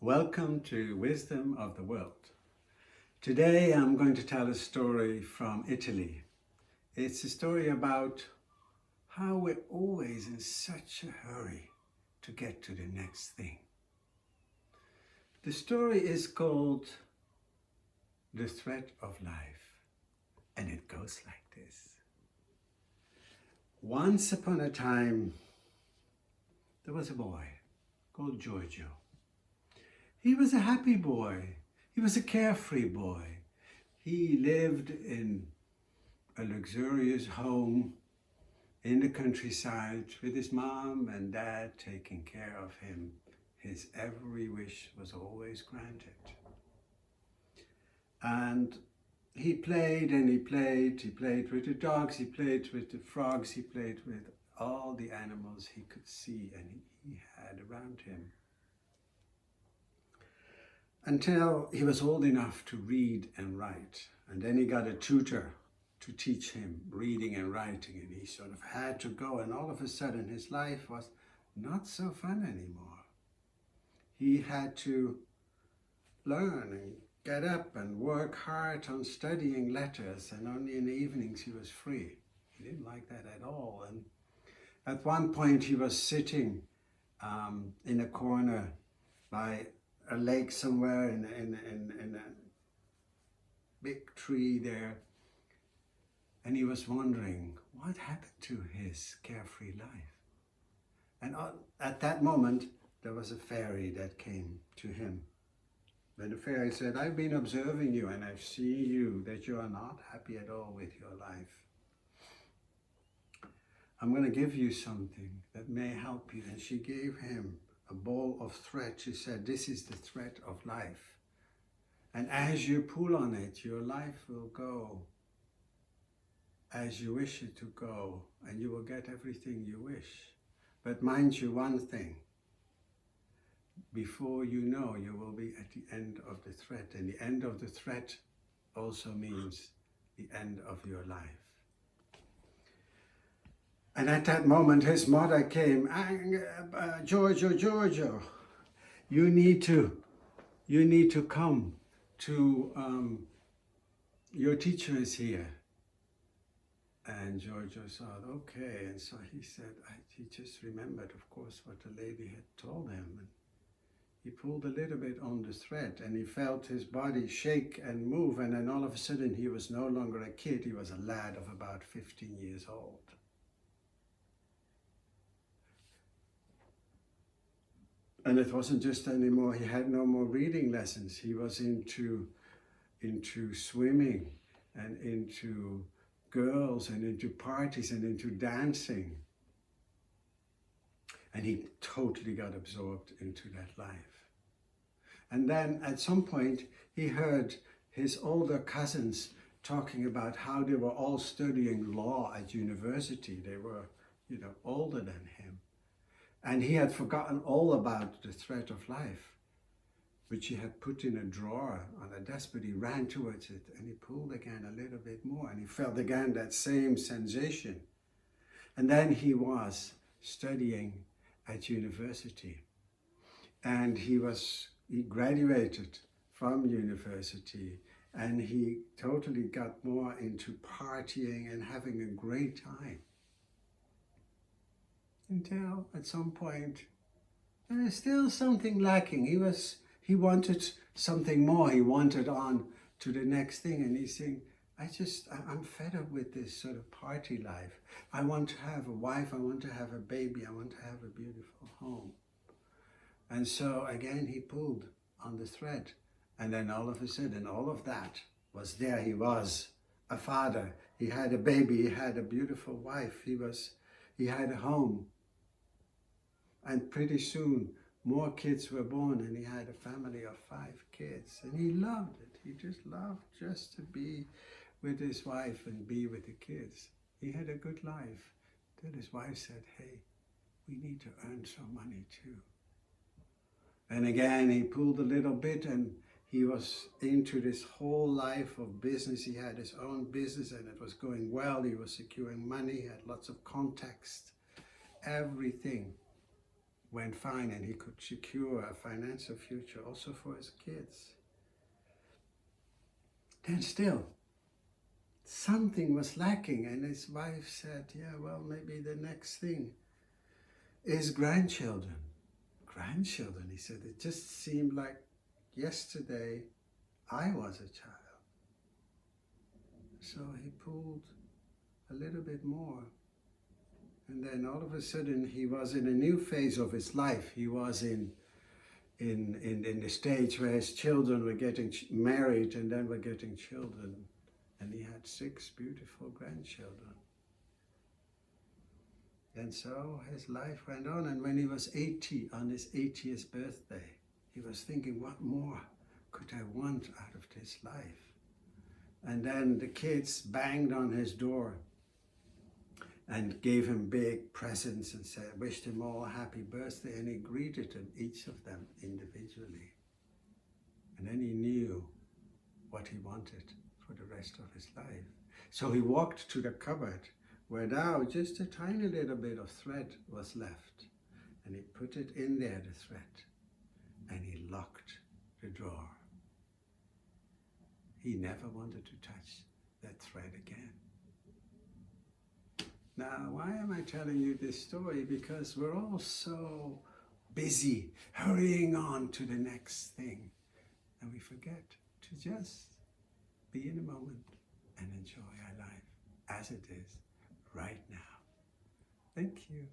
Welcome to Wisdom of the World. Today I'm going to tell a story from Italy. It's a story about how we're always in such a hurry to get to the next thing. The story is called The Thread of Life, and it goes like this. Once upon a time, there was a boy called Giorgio. He was a happy boy. He was a carefree boy. He lived in a luxurious home in the countryside with his mom and dad taking care of him. His every wish was always granted. And he played and he played. He played with the dogs, he played with the frogs, he played with all the animals he could see and he had around him. Until he was old enough to read and write. And then he got a tutor to teach him reading and writing, and he sort of had to go, and all of a sudden his life was not so fun anymore. He had to learn and get up and work hard on studying letters, and only in the evenings he was free. He didn't like that at all. And at one point he was sitting in a corner by a lake somewhere in a big tree there, and he was wondering what happened to his carefree life. And at that moment there was a fairy that came to him, and the fairy said, "I've been observing you and I've seen you that you are not happy at all with your life. I'm going to give you something that may help you." And she gave him a ball of thread. She said, "This is the thread of life. And as you pull on it, your life will go as you wish it to go, and you will get everything you wish. But mind you one thing, before you know, you will be at the end of the thread. And the end of the thread also means the end of your life." And at that moment, his mother came, Giorgio, you need to come to, your teacher is here. And Giorgio thought, okay. And so he said, he just remembered, of course, what the lady had told him. And he pulled a little bit on the thread and he felt his body shake and move. And then all of a sudden, he was no longer a kid. He was a lad of about 15 years old. And it wasn't just anymore, he had no more reading lessons. He was into swimming and into girls and into parties and into dancing. And he totally got absorbed into that life. And then at some point, he heard his older cousins talking about how they were all studying law at university. They were, older than him. And he had forgotten all about the thread of life, which he had put in a drawer on a desk, but he ran towards it and he pulled again a little bit more and he felt again that same sensation. And then he was studying at university, and he graduated from university, and he totally got more into partying and having a great time. Until at some point, there is still something lacking. He wanted something more. He wanted on to the next thing. And he's saying, I'm fed up with this sort of party life. I want to have a wife. I want to have a baby. I want to have a beautiful home. And so again, he pulled on the thread. And then all of a sudden, all of that was there. He was a father. He had a baby. He had a beautiful wife. He had a home. And pretty soon, more kids were born, and he had a family of 5 kids. And he loved it. He just loved just to be with his wife and be with the kids. He had a good life. Till his wife said, "Hey, we need to earn some money too." And again, he pulled a little bit, and he was into this whole life of business. He had his own business, and it was going well. He was securing money. He had lots of contacts. Everything went fine and he could secure a financial future also for his kids. Then still, something was lacking, and his wife said, yeah, well, maybe the next thing is grandchildren. Grandchildren, he said, it just seemed like yesterday I was a child. So he pulled a little bit more. And then all of a sudden he was in a new phase of his life. He was in the stage where his children were getting married and then were getting children. And he had 6 beautiful grandchildren. And so his life went on, and when he was 80, on his 80th birthday, he was thinking, what more could I want out of this life? And then the kids banged on his door and gave him big presents and said, wished him all a happy birthday, and he greeted them, each of them individually. And then he knew what he wanted for the rest of his life. So he walked to the cupboard where now just a tiny little bit of thread was left, and he put it in there, the thread, and he locked the drawer. He never wanted to touch that thread again. Now, why am I telling you this story? Because we're all so busy hurrying on to the next thing, and we forget to just be in the moment and enjoy our life as it is right now. Thank you.